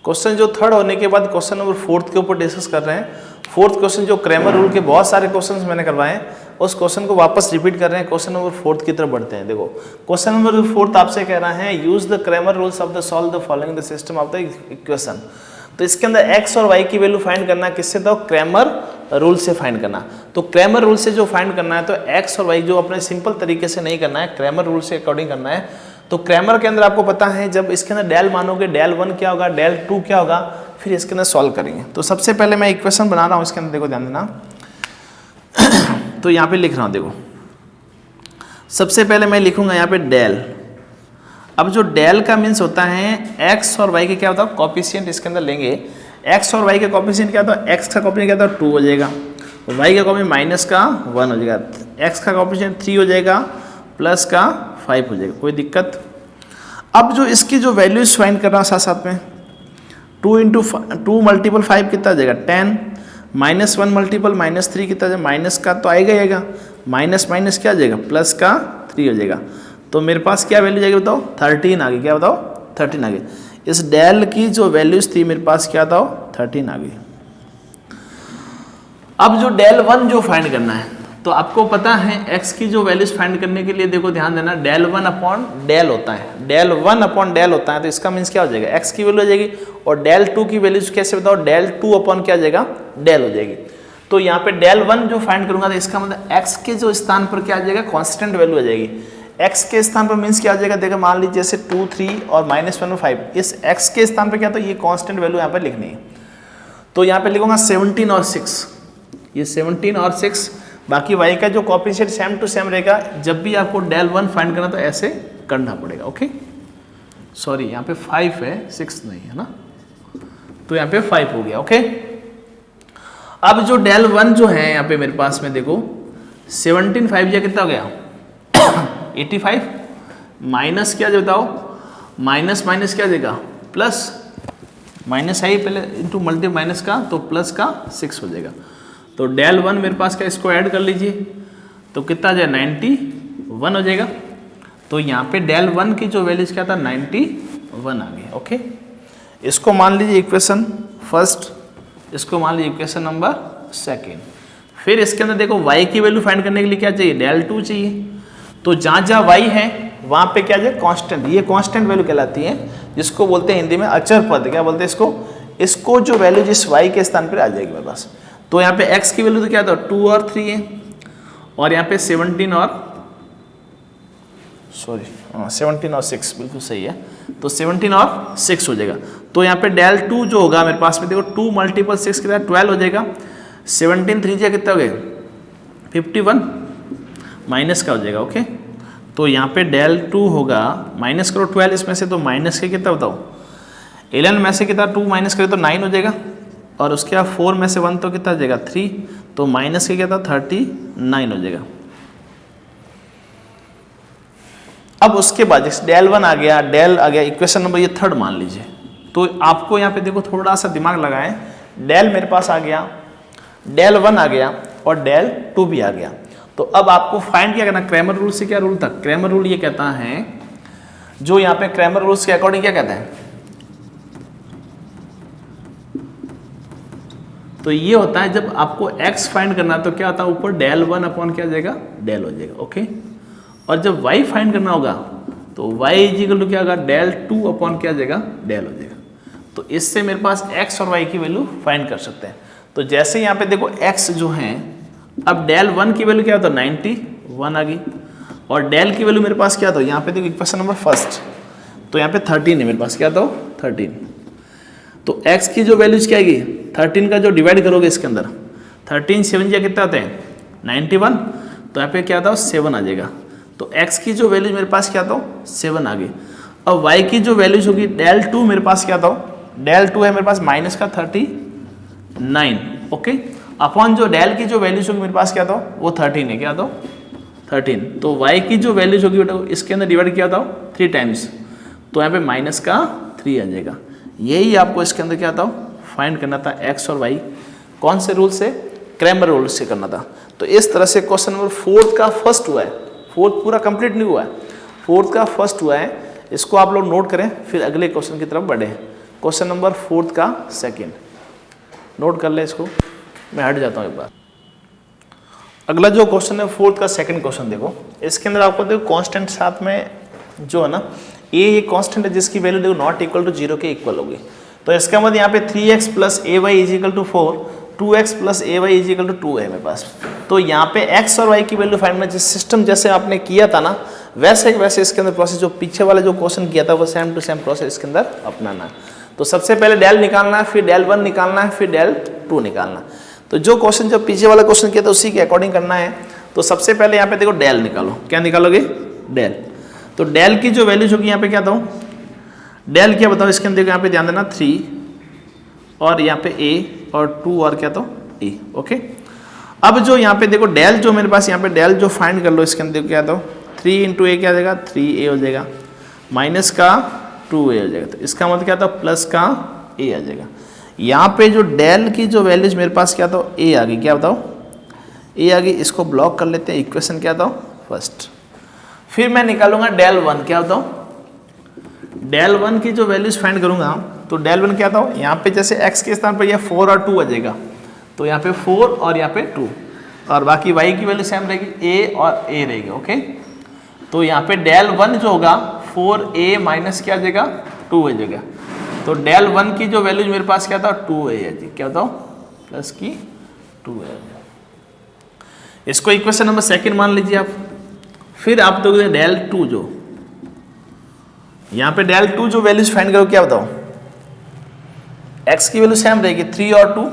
Question जो third होने के बाद क्वेश्चन नंबर फोर्थ के ऊपर डिस्कस कर रहे हैं। फोर्थ क्वेश्चन जो क्रैमर रूल के बहुत सारे क्वेश्चंस मैंने करवाए हैं, उस क्वेश्चन को वापस रिपीट कर रहे हैं। क्वेश्चन नंबर फोर्थ की तरफ बढ़ते हैं। देखो क्वेश्चन नंबर फोर्थ आपसे कह रहा है use the Cramer rules of the solve the following the system of the equation. तो इसके अंदर x और y की वैल्यू फाइंड करना है किससे, तो क्रैमर रूल से फाइंड करना। तो क्रैमर रूल से जो फाइंड करना है तो x और y जो अपने सिंपल तरीके से नहीं करना है, क्रैमर रूल से अकॉर्डिंग करना है। तो क्रैमर के अंदर आपको पता है जब इसके अंदर डेल मानोगे, डेल 1 क्या होगा, डेल 2 क्या होगा, फिर इसके अंदर सॉल्व करेंगे। तो सबसे पहले मैं इक्वेशन बना रहा हूँ इसके अंदर, देखो ध्यान देना। तो यहाँ पे लिख रहा हूँ, देखो सबसे पहले मैं लिखूंगा यहाँ पे डेल। अब जो डेल का मीन्स होता है x और y के क्या होता है कॉफिशिएंट, इसके अंदर लेंगे x और y के कॉफिशिएंट क्या होता है, x का कॉफिशिएंट क्या होता है 2 हो जाएगा, y का कॉफिशिएंट माइनस का 1 हो जाएगा, x का कॉफिशिएंट 3 हो जाएगा, प्लस का 5 हो जाएगा, कोई दिक्कत। अब जो इसकी जो वैल्यूज फाइंड कर रहा हूँ साथ साथ में, 2 मल्टीपल 5 कितना आ जाएगा 10, माइनस 1 मल्टीपल माइनस 3 कितना आ जाएगा, माइनस का तो आएगा ही आएगा, माइनस माइनस क्या आ जाएगा, प्लस का 3 हो जाएगा। तो मेरे पास क्या वैल्यू जाएगी बताओ, 13 आ गई। क्या बताओ, 13 आ गई। इस डेल की जो वैल्यूज थी मेरे पास क्या था, 13 आ गई। अब जो डेल 1 जो फाइंड करना है, तो आपको पता है x की जो वैल्यूज फाइंड करने के लिए देखो ध्यान देना, डेल 1 अपॉन डेल होता है, डेल 1 अपॉन डेल होता है। तो इसका मीन्स क्या हो जाएगा, x की वैल्यू हो जाएगी, और डेल 2 की वैल्यूज कैसे बताओ, डेल 2 अपॉन क्या हो जाएगा, डेल हो जाएगी। तो यहाँ पे डेल 1 जो फाइंड करूंगा तो इसका मतलब x के जो स्थान पर क्या आ जाएगा, कॉन्स्टेंट वैल्यू आ जाएगी। x के स्थान पर मीन्स क्या आ जाएगा, देखो मान लीजिए जैसे 2, 3 और -1 और 5, इस x के स्थान पर क्या, तो ये कॉन्स्टेंट वैल्यू यहाँ पर लिखनी है। तो यहाँ पे लिखूंगा 17 और 6, ये 17 और 6, बाकी y का जो कॉफिशिएंट सेम टू सेम रहेगा। जब भी आपको डेल 1 फाइंड करना तो ऐसे करना पड़ेगा। ओके, सॉरी यहाँ पे 5 है, 6 नहीं है ना, तो यहाँ पे 5 हो गया। ओके, अब जो डेल 1 जो है यहाँ पे मेरे पास में देखो 17 5 या कितना हो गया 85, माइनस क्या जो बताओ, माइनस माइनस क्या देगा, प्लस, माइनस है पहले इंटू मल्टी माइनस का, तो प्लस का 6 हो जाएगा। तो डेल 1 मेरे पास क्या, इसको ऐड कर लीजिए तो कितना आ जाएगा 91 हो जाएगा। तो यहाँ पे डेल 1 की जो वैल्यूज क्या था 91 आ गई। ओके, इसको मान लीजिए इक्वेशन फर्स्ट, इसको मान लीजिए इक्वेशन नंबर सेकेंड। फिर इसके अंदर देखो y की वैल्यू फाइंड करने के लिए क्या चाहिए, डेल 2 चाहिए। तो जहाँ जहाँ y है वहाँ पे क्या जाए कांस्टेंट, ये कांस्टेंट वैल्यू कहलाती है, जिसको बोलते हैं हिंदी में अचर पद। क्या बोलते हैं इसको, इसको जो वैल्यू जिस y के स्थान पर आ जाएगी मेरे पास। तो यहाँ पे x की वैल्यू तो क्या था 2 और 3 है, और यहाँ पे 17 और 6 बिल्कुल सही है। तो 17 और 6 हो जाएगा। तो यहाँ पे डेल 2 जो होगा मेरे पास में देखो 2 मल्टीपल 6 कितना 12 हो जाएगा, 17 3 कितना हो गए 51, माइनस का हो जाएगा। ओके, तो यहाँ पे डेल 2 होगा, माइनस करो 12 इसमें से, तो माइनस के कितना बताओ 11 में से कितना 2 माइनस करे तो 9 हो जाएगा, और उसके बाद 4 में से 1 तो कितना हो जाएगा 3, तो माइनस के क्या था 39 हो जाएगा। अब उसके बाद डेल 1 आ गया, डेल आ गया, इक्वेशन नंबर ये थर्ड मान लीजिए। तो आपको यहाँ पे देखो थोड़ा सा दिमाग लगाएं, डेल मेरे पास आ गया, डेल 1 आ गया और डेल 2 भी आ गया। तो अब आपको फाइंड क्या करना, क्रैमर रूल से क्या रूल था, क्रैमर रूल ये कहता है, जो यहाँ पे क्रैमर रूल्स के अकॉर्डिंग क्या कहता है, तो ये होता है जब आपको x फाइंड करना है तो क्या होता है ऊपर डेल 1 अपॉन क्या जाएगा, डेल हो जाएगा। ओके, और जब y फाइंड करना होगा तो y इक्वल टू क्या होगा, डेल 2 अपॉन क्या जाएगा, डेल हो जाएगा। तो इससे मेरे पास x और y की वैल्यू फाइंड कर सकते हैं। तो जैसे यहाँ पे देखो x जो है, अब डेल 1 की वैल्यू क्या होता है 91 आ गई, और डेल की वैल्यू मेरे पास क्या था, यहाँ पे देखो इक्वेशन नंबर फर्स्ट, तो यहाँ पे 13 है मेरे पास, क्या था 13। तो x की जो वैल्यूज क्या आएगी 13 का जो डिवाइड करोगे इसके अंदर, 13 7 या कितना आते हैं 91, तो यहाँ पे क्या था 7 आ जाएगा। तो x की जो वैल्यूज मेरे पास क्या था 7 आ गई। अब y की जो वैल्यूज होगी डेल 2 मेरे पास क्या था, डेल 2 है मेरे पास माइनस का 39। ओके, अपॉन जो डेल की जो वैल्यूज होगी मेरे पास क्या था वो 13 है, क्या था 13। तो y की जो वैल्यूज होगी बेटा इसके अंदर डिवाइड किया था 3 टाइम्स, तो यहाँ पे माइनस का 3 आ जाएगा। यही आपको इसके अंदर क्या था फाइंड करना था, x और y कौन से रूल से, क्रैमर रूल से करना था। तो इस तरह से क्वेश्चन नंबर 4 का फर्स्ट हुआ है, 4 पूरा कंप्लीट नहीं हुआ है, 4 का फर्स्ट हुआ है। इसको आप लोग नोट करें, फिर अगले क्वेश्चन की तरफ बढ़े। क्वेश्चन नंबर 4 का सेकंड। नोट कर ले इसको, मैं हट जाता हूँ एक बार। अगला जो क्वेश्चन है 4 का सेकंड क्वेश्चन देखो, इसके अंदर आपको देखो कांस्टेंट साथ में जो है ना ये कांस्टेंट है जिसकी वैल्यू देखो नॉट इक्वल टू 0 के इक्वल होगी। तो इसका मतलब यहाँ पे 3x plus A Y is equal to 4, 2x plus A Y is equal to 2 है मेरे पास। तो यहाँ पे x और y की वैल्यू फाइंड करना, जिस सिस्टम जैसे आपने किया था ना वैसे इसके अंदर प्रोसेस जो पीछे वाला जो क्वेश्चन किया था वो सेम टू सेम प्रोसेस इसके अंदर अपनाना है। तो सबसे पहले डेल निकालना है, फिर डेल 1 निकालना है, फिर डेल 2 निकालना है। तो जो क्वेश्चन जो पीछे वाला क्वेश्चन किया था उसी के अकॉर्डिंग करना है। तो सबसे पहले यहाँ पे देखो डेल निकालो, क्या निकालोगे? डेल। तो डेल की जो वैल्यूज होगी यहाँ पे क्या दो, डेल क्या बताओ इसके अंदर, यहाँ पे ध्यान देना 3 और यहाँ पे a और 2 और क्या तो a। ओके, अब जो यहाँ पे देखो डेल जो मेरे पास यहाँ पे डेल जो फाइंड कर लो इसके अंदर क्या तो 3 इंटू ए क्या हो जाएगा 3a हो जाएगा, माइनस का 2a हो जाएगा। तो इसका मतलब क्या था प्लस का a आ जाएगा। यहाँ पे जो डेल की जो वैल्यूज मेरे पास क्या था a आ गई, क्या बताओ a आ गई। इसको ब्लॉक कर लेते हैं, इक्वेशन क्या था फर्स्ट। फिर मैं निकालूंगा डेल 1, क्या बताओ डेल 1 की जो वैल्यूज फाइंड करूंगा। तो डेल 1 क्या था यहाँ पे जैसे x के स्थान पर यह 4 और 2 आ जाएगा, तो यहाँ पे 4 और यहाँ पे 2 और बाकी y की वैल्यू सेम रहेगी a और a रहेगी। ओके, तो यहाँ पे डेल 1 जो होगा 4a माइनस क्या आ जाएगा 2 आ जाएगा। तो डेल 1 की जो वैल्यूज मेरे पास क्या था 2a है जी, क्या बताओ प्लस की 2a। इसको इक्वेशन नंबर सेकंड मान लीजिए आप। फिर आप दोगे डेल 2, जो यहाँ पे डेल 2 जो वैल्यूज फाइंड करो क्या बताओ, x की वैल्यू सेम रहेगी 3 और 2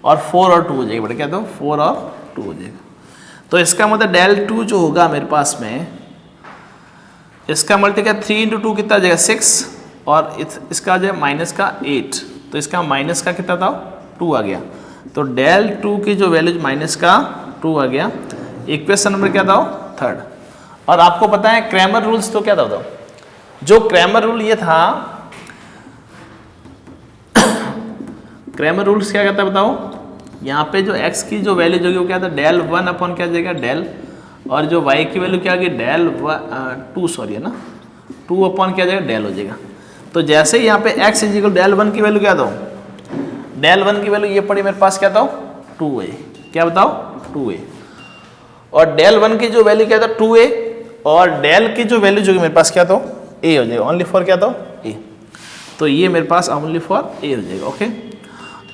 और 4 और 2 हो जाएगी बेटा, क्या तो 4 और 2 हो जाएगा। तो इसका मतलब डेल 2 जो होगा मेरे पास में, इसका मल्टीप्लाई 3 इंटू 2 कितना आ जाएगा 6 और इसका आ जाएगा माइनस का 8। तो इसका माइनस का कितना था 2 आ गया। तो डेल 2 की जो वैल्यू माइनस का 2 आ गया। इक्वेशन नंबर क्या था थर्ड। और आपको पता है क्रैमर रूल्स तो क्या था बताओ, जो क्रैमर रूल ये था, क्रैमर रूल्स क्या कहता है बताओ, यहाँ पे जो x की जो वैल्यू जो वो क्या था डेल 1 अपॉन क्या जाएगा डेल, और जो y की वैल्यू क्या आ गई डेल 2 सॉरी है ना 2 अपॉन क्या जाएगा डेल हो जाएगा। तो जैसे ही यहाँ पे x इजिकल डेल 1 की वैल्यू क्या दो, डेल 1 की वैल्यू ये पड़ी मेरे पास क्या था 2a, क्या बताओ 2a, और डेल 1 की जो वैल्यू क्या था 2a और डेल की जो वैल्यू जो मेरे पास क्या था a हो जाएगा, ओनली फॉर क्या था a। तो ये मेरे पास ओनली फॉर a हो जाएगा। ओके,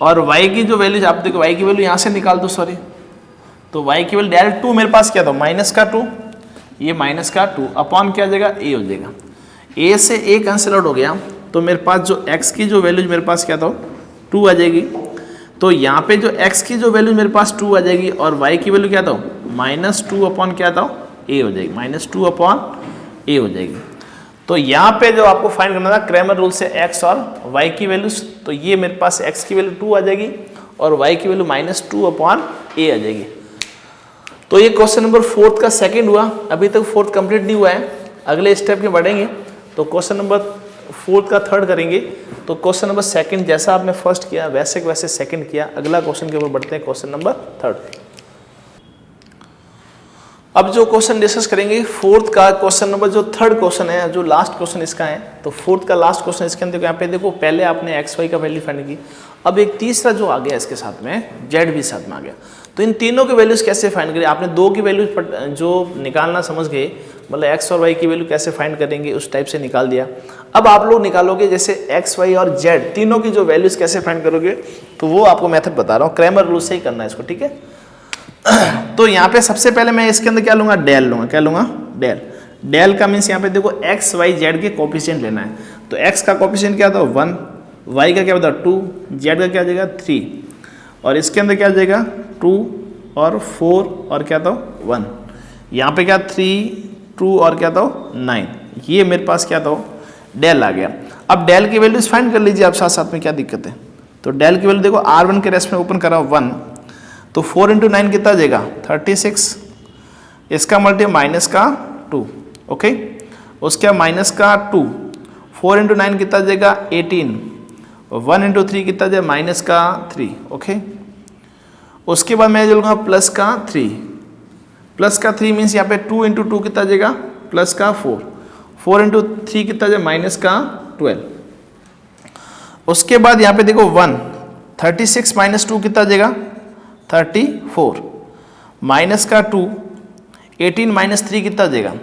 और y की जो वैल्यू आप देखो y की वैल्यू यहाँ से निकाल दो सॉरी, तो y की वैल्यू डेल 2 मेरे पास क्या था माइनस का 2, ये माइनस का 2 अपॉन क्या जाएगा a हो जाएगा। a से a कैंसिल आउट हो गया, तो मेरे पास जो x की जो वैल्यू मेरे पास क्या था 2 आ जाएगी। तो यहाँ पे जो x की जो वैल्यू मेरे पास 2 आ जाएगी और y की वैल्यू क्या था माइनस 2 अपॉन क्या था a हो जाएगी, माइनस 2 अपॉन a हो जाएगी। तो यहाँ पे जो आपको फाइंड करना था क्रैमर रूल से x और y की वैल्यूज, तो ये मेरे पास x की वैल्यू 2 आ जाएगी और y की वैल्यू माइनस 2 अपॉन a आ जाएगी। तो ये क्वेश्चन नंबर 4 का सेकंड हुआ। अभी तक 4 कंप्लीट नहीं हुआ है, अगले स्टेप के बढ़ेंगे तो क्वेश्चन नंबर 4 का थर्ड करेंगे। तो क्वेश्चन नंबर सेकंड जैसा आपने फर्स्ट किया वैसे सेकंड किया। अगला क्वेश्चन के ऊपर बढ़ते हैं, क्वेश्चन नंबर थर्ड। अब जो क्वेश्चन डिस्कस करेंगे 4th का क्वेश्चन नंबर जो थर्ड क्वेश्चन है, जो लास्ट क्वेश्चन इसका है, तो 4th का लास्ट क्वेश्चन इसके अंदर यहाँ पे देखो पहले आपने एक्स वाई का वैल्यू फाइंड की, अब एक तीसरा जो आ गया इसके साथ में जेड भी साथ में आ गया। तो इन तीनों के वैल्यूज कैसे फाइंड करें, आपने दो की वैल्यूज जो निकालना समझ गए, मतलब एक्स और वाई की वैल्यू कैसे फाइंड करेंगे उस टाइप से निकाल दिया। अब आप लोग निकालोगे जैसे एक्स वाई और जेड तीनों की जो वैल्यूज कैसे फाइंड करोगे, तो वो आपको मेथड बता रहा हूँ, क्रैमर रूल से ही करना है इसको, ठीक है। तो यहाँ पे सबसे पहले मैं इसके अंदर क्या लूंगा, डेल लूंगा। क्या लूंगा, डेल। डेल का मीन्स यहाँ पे देखो एक्स वाई जेड के कोफिशिएंट लेना है। तो एक्स का कोफिशिएंट क्या था 1, वाई का क्या होता 2, जेड का क्या आ जाएगा 3, और इसके अंदर क्या आ जाएगा 2 और 4 और क्या था 1। यहाँ पे क्या 3 2 और क्या था 9, ये मेरे पास क्या था डेल आ गया। अब डेल की वैल्यूज फाइंड कर लीजिए आप साथ साथ में, क्या दिक्कत है। तो डेल की वैल्यू देखो R1 के रेस्ट में ओपन करा 1, तो 4 इंटू 9 कितना आ जाएगा 36, इसका मल्टी माइनस का 2, ओके, उसके बाद माइनस का 2, 4 इंटू 9 कितना आ जाएगा 18, 1 इंटू 3 कितना आ जाएगा माइनस का 3, ओके। उसके बाद मैं लूँगा प्लस का 3, प्लस का 3 मीन्स यहाँ पे 2 इंटू 2 कितना आ जाएगा प्लस का 4, 4 इंटू 3 कितना आ जाएगा माइनस का 12। उसके बाद यहाँ पे देखो 1, 36 माइनस 2 कितना आ जाएगा 34, माइनस का 2, 18 माइनस 3 कितना आ जाएगा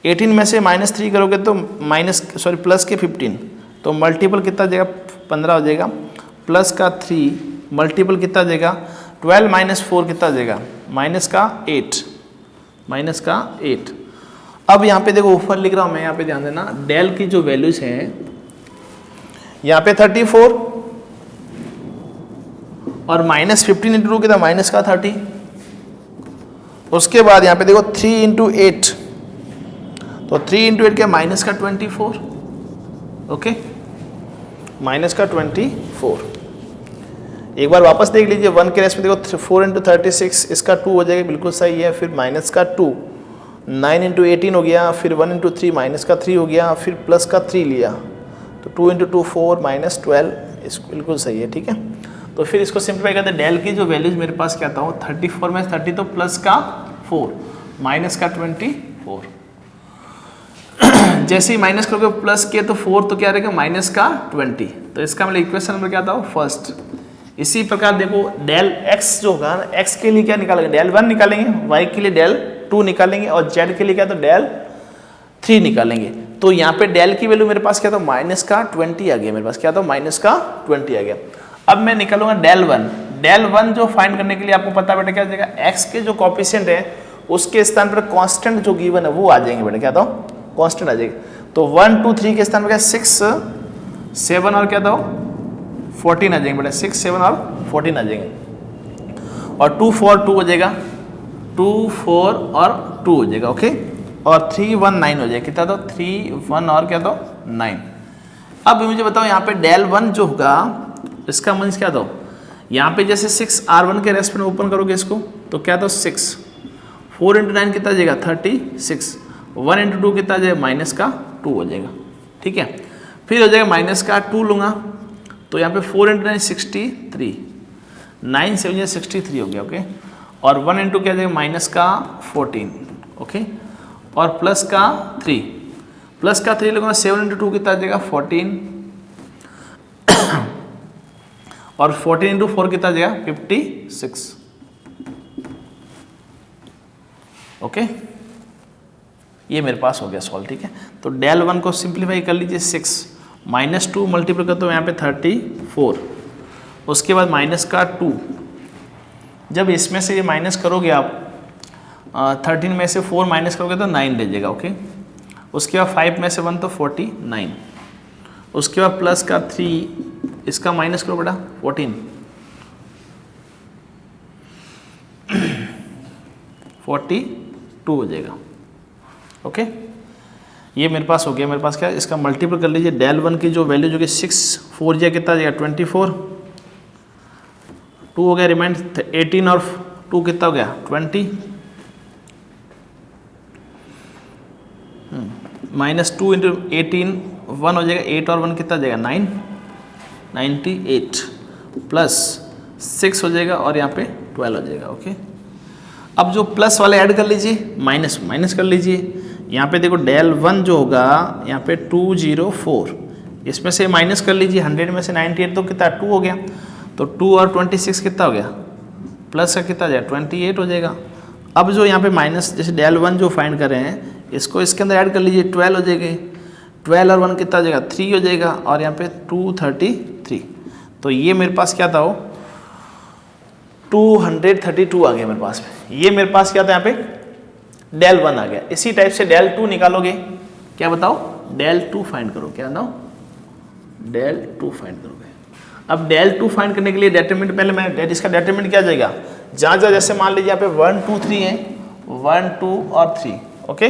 18 में से माइनस 3 करोगे तो प्लस के 15, तो मल्टीपल कितना आ जाएगा 15 हो जाएगा, प्लस का 3 मल्टीपल कितना आ जाएगा 12 माइनस 4 कितना आ जाएगा माइनस का 8। अब यहाँ पे देखो ऊपर लिख रहा हूँ मैं, यहाँ पे ध्यान देना, डेल की जो वैल्यूज हैं यहाँ पे 34 और माइनस 15 इंटू 2 कितना माइनस का 30। उसके बाद यहाँ पे देखो 3 इंटू 8, तो 3 इंटू 8 क्या माइनस का 24, ओके माइनस का 24। एक बार वापस देख लीजिए 1 के रेस में देखो 4 इंटू 36 इसका 2 हो जाएगा, बिल्कुल सही है। फिर माइनस का 2, 9 इंटू 18 हो गया, फिर 1 इंटू 3 माइनस का 3 हो गया, फिर प्लस का 3 लिया, तो 2 इंटू 2 4 माइनस 12, इसको बिल्कुल सही है, ठीक है। तो फिर इसको सिंप्लीफाई करते हैं, डेल की जो वैल्यूज मेरे पास क्या था 34 में 30 तो प्लस का 4 माइनस का 24। जैसे ही माइनस करोगे प्लस के तो 4 तो क्या रहेगा माइनस का 20, तो इसका मतलब इक्वेशन नंबर क्या था फर्स्ट। इसी प्रकार देखो डेल एक्स जो होगा एक्स के लिए क्या निकालेंगे डेल 1 निकालेंगे, वाई के लिए डेल 2 निकालेंगे और जेड के लिए क्या तो डेल 3 निकालेंगे। तो यहाँ पे डेल की वैल्यू मेरे पास क्या था माइनस का 20 आ गया, मेरे पास क्या था माइनस का 20 आ गया। अब मैं निकालूंगा डेल 1। डेल 1 जो फाइंड करने के लिए आपको पता बेटा क्या जाएगा, एक्स के जो कोफिशिएंट है उसके स्थान पर कांस्टेंट जो गिवन है वो आ जाएंगे बेटा, क्या था कांस्टेंट आ जाएगा। तो 1 2 3 के स्थान पर क्या 6 7 और क्या था 14 आ जाएंगे बेटा, 6 7 और 14 आ जाएंगे। और 2 4 2 हो जाएगा, 2 4 और 2 हो जाएगा, ओके। और 3 1 9 हो जाएगा, कितना था 3 1 और क्या था 9। अब मुझे बताओ यहाँ पे डेल 1 जो होगा इसका मीन्स क्या था, यहाँ पे जैसे 6 R1 के रेस्पेक्ट में ओपन करोगे इसको तो क्या था 6, 4 इंटू 9 कितना जाएगा 36, 1 इंटू 2 कितना जाएगा माइनस का 2 हो जाएगा, ठीक है। फिर हो जाएगा माइनस का 2 लूँगा तो यहाँ पे 4 इंटू 9 63, 9 7 63 हो गया, ओके। और 1 इंटू क्या जाएगा माइनस का 14, ओके। और प्लस का 3 लगूंगा 7 इंटू 2 कितना जाएगा 14 और 14 इंटू 4 कितना जाएगा 56, ओके। ये मेरे पास हो गया सॉल्व, ठीक है। तो डेल 1 को सिंप्लीफाई कर लीजिए, 6 माइनस 2 मल्टीप्लाई करते हो यहाँ पे 34, उसके बाद माइनस का 2, जब इसमें से ये माइनस करोगे आप 13 में से 4 माइनस करोगे तो 9 रह जाएगा, ओके। उसके बाद 5 में से 1 तो 49, उसके बाद प्लस का 3 इसका माइनस करो बेटा 14, 42 हो जाएगा, ओके। ये मेरे पास हो गया, मेरे पास क्या इसका मल्टीपल कर लीजिए डेल 1 की जो वैल्यू जो कि 6 4 जाएगा कितना जाएगा 24, 2 हो गया रिमाइंड 18 और 2 कितना हो गया 20, माइनस 2 इंटू 18 1 हो जाएगा, 8 और 1 कितना जाएगा 9 98 प्लस 6 हो जाएगा और यहाँ पे 12 हो जाएगा, ओके। अब जो प्लस वाले ऐड कर लीजिए, माइनस कर लीजिए। यहाँ पे देखो डेल 1 जो होगा यहाँ पे 204, इसमें से माइनस कर लीजिए, 100 में से 98 तो कितना 2 हो गया, तो 2 और 26 कितना हो गया प्लस का कितना जाएगा 28 हो जाएगा। अब जो यहाँ पे माइनस जैसे डेल 1 जो फाइंड कर रहे हैं इसको इसके अंदर ऐड कर लीजिए, 12 हो जाएगी, 12 और 1 कितना हो जाएगा 3 हो जाएगा और यहाँ पे 233। तो ये मेरे पास क्या था 232 आ गया मेरे पास में। ये मेरे पास क्या था यहाँ पे डेल 1 आ गया। इसी टाइप से डेल 2 निकालोगे, क्या बताओ डेल 2 फाइंड करो, क्या बताओ डेल 2 फाइंड करोगे। अब डेल 2 फाइंड करने के लिए डेटरमिनेंट पहले मैं इसका डेटरमिनेंट क्या जाएगा, जहाँ जैसे मान लीजिए यहाँ पे 1 2 3 है, 1 2 और 3, ओके।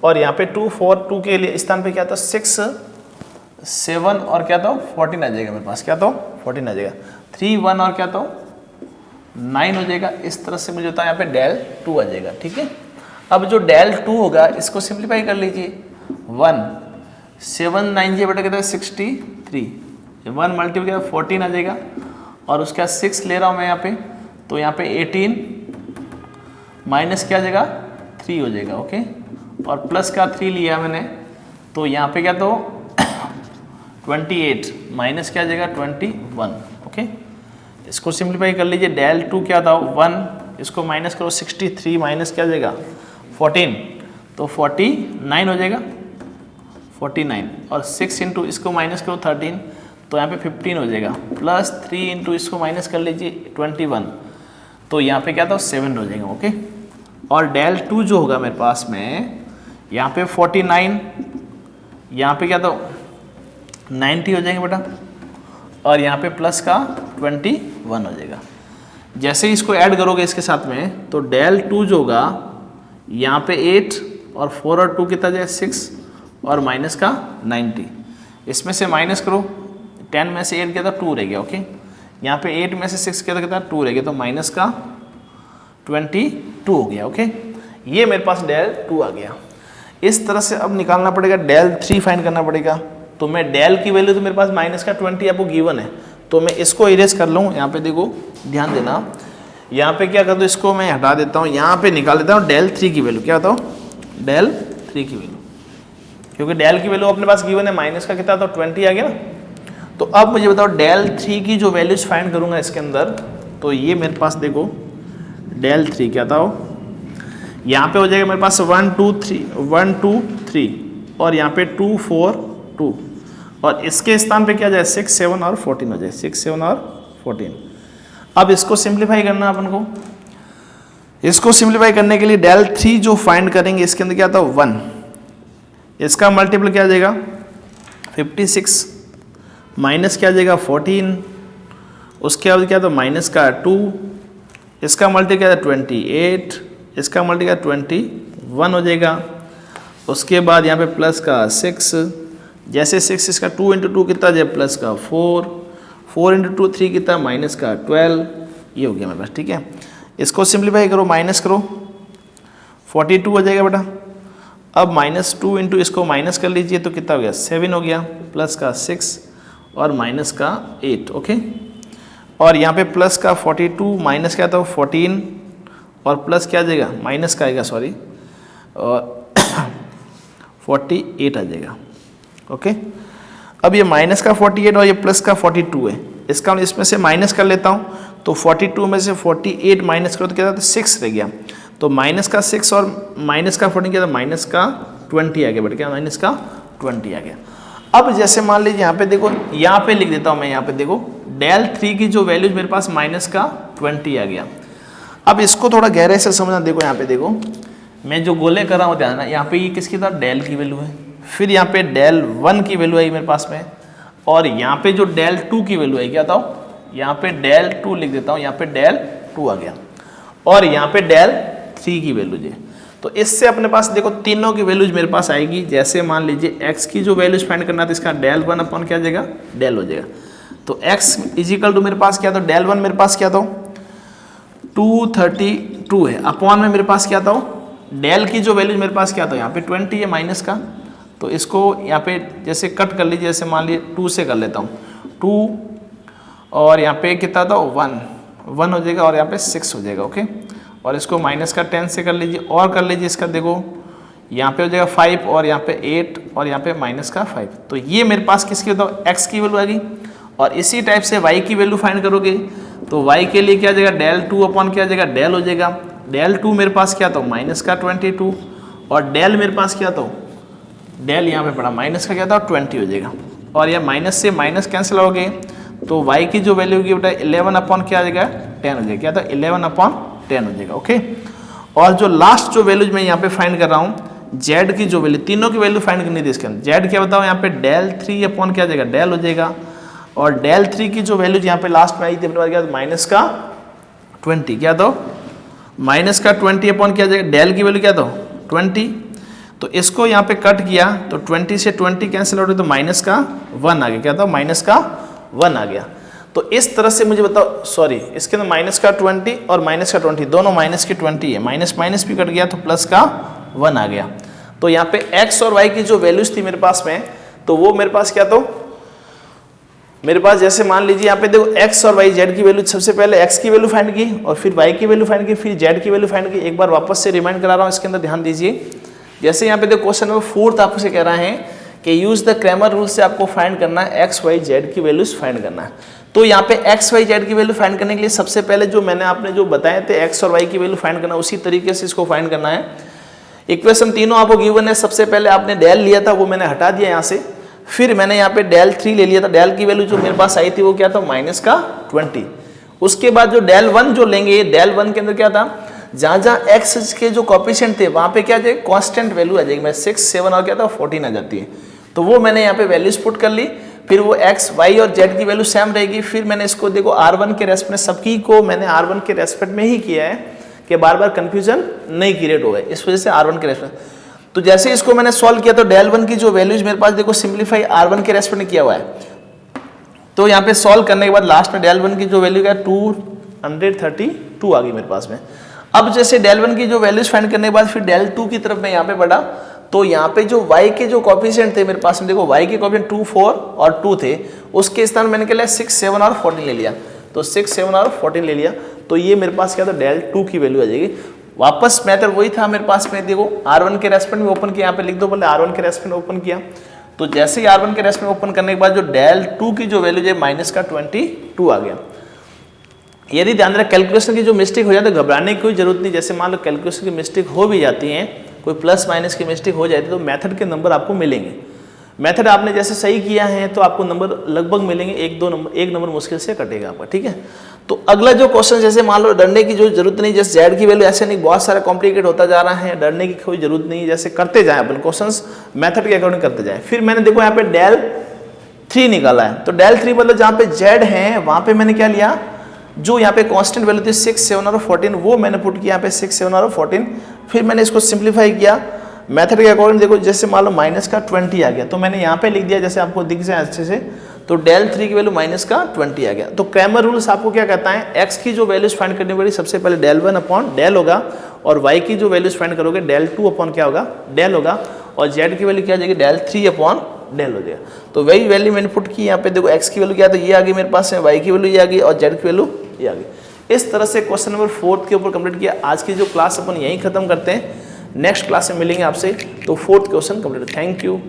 और यहाँ पे 2 4 2 के लिए स्थान पे क्या था 6 7 और क्या था 14 आ जाएगा मेरे पास, क्या था 14 आ जाएगा, 3 1 और क्या था 9 हो जाएगा। इस तरह से मुझे होता है यहाँ पे डेल 2 आ जाएगा, ठीक है। अब जो डेल 2 होगा इसको सिंप्लीफाई कर लीजिए, 1 7 9 जी बेटा कितना है 63, 1 मल्टीप्लाई 14 आ जाएगा और उसके बाद 6 ले रहा हूँ मैं यहाँ पे, तो यहाँ पे 18 माइनस क्या आ जाएगा 3 हो जाएगा, ओके। और प्लस का 3 लिया मैंने, तो यहाँ पे क्या तो 28 माइनस क्या आ जाएगा 21, ओके। इसको सिंप्लीफाई कर लीजिए, डेल 2 क्या था 1, इसको माइनस करो 63 माइनस क्या आ जाएगा 14, तो 49 हो जाएगा 49, और 6 इंटू इसको माइनस करो 13, तो यहाँ पे 15 हो जाएगा, प्लस 3 इंटू इसको माइनस कर लीजिए 21, तो यहाँ पे क्या था 7 हो जाएगा, ओके। और डेल 2 जो होगा मेरे पास में यहाँ पे 49, यहाँ पे क्या था 90 हो जाएंगे बेटा, और यहाँ पे प्लस का 21 हो जाएगा। जैसे ही इसको ऐड करोगे इसके साथ में, तो डेल 2 जो होगा यहाँ पे 8 और 4 और 2 कितना जाए 6 और माइनस का 90, इसमें से माइनस करो, 10 में से 8 किया था 2 रह गया, ओके। यहाँ पे 8 में से 6 किया था 2 रह गया, तो माइनस का 22 हो गया, ओके। ये मेरे पास डेल 2 आ गया। इस तरह से अब निकालना पड़ेगा, डेल 3 फाइंड करना पड़ेगा। तो मैं डेल की वैल्यू तो मेरे पास माइनस का 20 आपको गिवन है, तो मैं इसको इरेज कर लूँ। यहाँ पे देखो ध्यान देना, यहाँ पे क्या कर दो, इसको मैं हटा देता हूँ, यहाँ पे निकाल देता हूँ डेल 3 की वैल्यू। क्या बताओ डेल 3 की वैल्यू, क्योंकि डेल की वैल्यू अपने पास गिवन है, माइनस का कितना था 20 आ गया ना। तो अब मुझे बताओ डेल 3 की जो वैल्यूज फाइंड करूँगा इसके अंदर, तो ये मेरे पास देखो डेल 3 क्या था, यहाँ पे हो जाएगा मेरे पास 1 2 3 और यहाँ पे 2 4 2, और इसके स्थान पे क्या जाए 6 7 और 14 हो जाए, 6 7 और 14। अब इसको सिंप्लीफाई करना अपन को। इसको सिंप्लीफाई करने के लिए डेल 3 जो फाइंड करेंगे इसके अंदर क्या था 1, इसका मल्टीपल क्या आ जाएगा 56 माइनस क्या आ जाएगा 14, उसके बाद क्या था माइनस का 2, इसका मल्टी क्या था 28, इसका मल्टी क्या 21 हो जाएगा। उसके बाद यहाँ पे प्लस का 6, जैसे 6 इसका 2 इंटू 2 कितना जाए प्लस का 4, 4 इंटू 2 3 कितना माइनस का 12, ये हो गया मेरे पास, ठीक है। इसको सिंप्लीफाई करो, माइनस करो 42 हो जाएगा बेटा। अब माइनस 2 इंटू इसको माइनस कर लीजिए, तो कितना हो गया 7 हो गया, प्लस का 6 और माइनस का 8, ओके। और यहाँ पे प्लस का 42 माइनस क्या था 14 और प्लस क्या आ जाएगा माइनस का आएगा सॉरी, और 48 आ जाएगा, ओके। अब ये माइनस का 48 और ये प्लस का 42 है, इसका मैं इसमें से माइनस कर लेता हूँ, तो 42 में से 48 माइनस करो तो क्या था 6 रह गया, तो माइनस का 6 और माइनस का 14 क्या था माइनस का 20 आ गया बेटा, क्या माइनस का 20 आ गया। अब जैसे मान लीजिए यहाँ पे देखो, यहाँ पे लिख देता हूँ मैं, यहाँ पे देखो डेल 3 की जो वैल्यूज मेरे पास माइनस का 20 आ गया। अब इसको थोड़ा गहरे से समझना, देखो यहाँ पे देखो मैं जो गोले कर रहा हूँ ध्यान, यहाँ पे ये किसकी था डेल की वैल्यू है, फिर यहाँ पे डेल 1 की वैल्यू आई मेरे पास में, और यहाँ पे जो डेल 2 की वैल्यू आई क्या था, यहाँ पे डेल 2 लिख देता हूँ, यहाँ पे डेल 2 आ गया, और यहाँ पे डेल 3 की वैल्यूज है। तो इससे अपने पास देखो तीनों की वैल्यूज मेरे पास आएगी। जैसे मान लीजिए x की जो वैल्यूज फाइंड करना था, इसका डेल 1 अपन क्या जाएगा डेल हो जाएगा, तो x इजिकल टू मेरे पास क्या था डेल 1 मेरे पास क्या था 232 है, अपॉन में मेरे पास क्या था डेल की जो वैल्यूज मेरे पास क्या था यहाँ पे 20 है माइनस का, तो इसको यहाँ पे जैसे कट कर लीजिए, जैसे मान लीजिए 2 से कर लेता हूँ 2, और यहाँ पे कितना था 1 हो जाएगा, और यहाँ पे 6 हो जाएगा, ओके। और इसको माइनस का 10 से कर लीजिए, और कर लीजिए इसका देखो यहाँ पे हो जाएगा 5 और यहाँ पे 8 और यहाँ पे माइनस का 5, तो ये मेरे पास किसकी होता x की वैल्यू आ गई। और इसी टाइप से y की वैल्यू फाइंड करोगे, तो y के लिए क्या आ जाएगा डेल 2 अपॉन क्या आ जाएगा डेल हो जाएगा, डेल 2 मेरे पास क्या था माइनस का 22, और डेल मेरे पास क्या था डेल यहाँ पे पड़ा माइनस का क्या था 20 हो जाएगा, और यह माइनस से माइनस कैंसिल हो गए, तो y की जो वैल्यू होगी बेटा 11 अपॉन क्या आ जाएगा 10 हो जाएगा, क्या था 11 अपॉन 10 हो जाएगा, ओके। और जो लास्ट जो वैल्यूज मैं यहाँ पे फाइंड कर रहा हूँ z की जो वैल्यू, तीनों की वैल्यू फाइंड करनी थी इसके अंदर, z क्या बताओ यहाँ पे डेल 3 अपॉन क्या आ जाएगा डेल हो जाएगा, और डेल 3 की जो वैल्यूज यहाँ पे लास्ट में आई थी अपने पास क्या माइनस का 20, क्या था माइनस का 20 अपॉन क्या आ जाएगा डेल की वैल्यू क्या था 20, तो इसको यहाँ पे कट किया तो 20 से 20 कैंसिल आउट, तो माइनस का 1 आ गया, क्या था माइनस का 1 आ गया। तो इस तरह से मुझे बताओ, सॉरी इसके अंदर माइनस का 20 और माइनस का 20 दोनों माइनस की 20 है, माइनस माइनस भी कट गया तो प्लस का 1 आ गया। तो यहाँ पे x और y की जो वैल्यूज थी मेरे पास में, तो वो मेरे पास क्या, तो मेरे पास जैसे मान लीजिए यहाँ पे देखो x और y z की वैल्यू, सबसे पहले x की वैल्यू फाइंड की और फिर y की वैल्यू फाइंड की, फिर z की वैल्यू फाइंड की। एक बार वापस से रिमाइंड करा रहा हूँ, इसके अंदर ध्यान दीजिए। जैसे यहाँ पे देखो क्वेश्चन नंबर 4 आपसे कह रहा है कि यूज द क्रैमर रूल से आपको फाइंड करना है एक्स वाई जेड की वैल्यूज फाइंड करना है। तो यहाँ पे एक्स वाई जेड की वैल्यू फाइंड करने के लिए सबसे पहले जो मैंने आपने जो बताए थे एक्स और वाई की वैल्यू फाइंड करना, उसी तरीके से इसको फाइंड करना है। इक्वेशन तीनों आपको गिवन है। सबसे पहले आपने डेल लिया था, वो मैंने हटा दिया यहाँ से, फिर मैंने यहाँ पे डेल 3 ले लिया था। डेल की वैल्यू जो मेरे पास आई थी वो क्या था, -20। उसके बाद जो डेल 1 जो लेंगे, डेल 1 के अंदर क्या था, जहाँ जहाँ एक्स के जो कॉफिशिएंट थे वहाँ पे क्या आ जाएगी, कांस्टेंट वैल्यू आ जाएगी। मैं 6, 7 और क्या था 14 आ जाती है। तो वो मैंने यहाँ पे वैल्यूज पुट कर ली। फिर वो एक्स वाई और जेड की वैल्यू सेम रहेगी। फिर मैंने इसको देखो R1 के रेस्पेक्ट में, सबकी को मैंने R1 के रेस्पेक्ट में ही किया है कि बार बार कंफ्यूजन नहीं क्रिएट हो गए, इस वजह से R1 के रेस्पेक्ट। तो जैसे इसको मैंने सॉल्व किया तो डेल 1 की जो वैल्यूज मेरे पास देखो सिंप्लीफाई R1 के रेस्पेक्ट में किया हुआ है। तो यहाँ पे सॉल्व करने के बाद लास्ट में डेल 1 की जो वैल्यू क्या 232 आ गई मेरे पास में। अब जैसे डेल 1 की जो वैल्यूज फाइंड करने के बाद फिर डेल 2 की तरफ मैं यहाँ पे बढ़ा, तो यहाँ पे जो y के जो कॉफिशिएंट थे मेरे पास में, देखो y के कॉफिशिएंट 2, 4 और 2 थे, उसके स्थान मैंने क्या लिया 6, 7 और 14 ले लिया। तो 6, 7 और 14 ले लिया, तो ये मेरे पास क्या था, डेल 2 की वैल्यू आ जाएगी। वापस मेथड वही था मेरे पास में, देखो R1 के रेस्पेक्ट में ओपन किया, यहाँ पे लिख दो बोले R1 के रेस्पेक्ट में ओपन किया। तो जैसे ही R1 के रेस्पेक्ट में ओपन करने के बाद जो डेल 2 की जो वैल्यू है -22 आ गया। यदि ध्यान रखें कैलकुलेशन की जो मिस्टेक हो जाती है घबराने की कोई जरूरत नहीं। जैसे मान लो कैलकुलेशन की मिस्टेक हो भी जाती है, कोई प्लस माइनस की मिस्टेक हो जाती है, तो मेथड के नंबर आपको मिलेंगे। मेथड आपने जैसे सही किया है तो आपको नंबर लगभग मिलेंगे, एक नंबर मुश्किल से कटेगा आपका, ठीक है। तो अगला जो क्वेश्चन, जैसे मान लो डरने की जो जरूरत नहीं, जैसे जेड की वैल्यू ऐसे नहीं, बहुत सारा कॉम्प्लिकेट होता जा रहा है, डरने की कोई जरूरत नहीं, जैसे करते जाए अपन क्वेश्चंस मेथड के अकॉर्डिंग करते जाए। फिर मैंने देखो यहाँ पे डेल 3 निकाला है, तो डेल 3 मतलब जहाँ पे जेड है वहाँ पे मैंने क्या लिया, जो यहाँ पे कांस्टेंट वैल्यू थी 6, 7 और 14, वो मैंने पुट किया यहाँ पे 6, 7 और 14। फिर मैंने इसको सिंप्लीफाई किया मेथड के अकॉर्डिंग। देखो जैसे मान लो -20 आ गया, तो मैंने यहाँ पे लिख दिया जैसे आपको दिख जाए अच्छे से, तो डेल 3 की वैल्यू -20 आ गया। तो क्रैमर रूल्स आपको क्या कहता है, एक्स की जो वैल्यूज फाइंड करनी पड़ेगी सबसे पहले डेल 1 अपॉन डेल होगा, और वाई की जो वैल्यूज फाइंड करोगे डेल 2 अपॉन क्या होगा, डेल होगा, और जेड की वैल्यू क्या आ जाएगी, डेल 3 अपॉन डेल हो जाएगा। तो वही वैल्यू मैंने पुट की यहाँ पे, देखो एक्स की वैल्यू क्या, तो ये आ गई मेरे पास में, वाई की वैल्यू ये आ गई, और जेड की वैल्यू ये आ गई। इस तरह से क्वेश्चन नंबर 4 के ऊपर कंप्लीट किया। आज की जो क्लास अपन यहीं खत्म करते हैं, नेक्स्ट क्लास में मिलेंगे आपसे। तो 4th question complete. Thank you.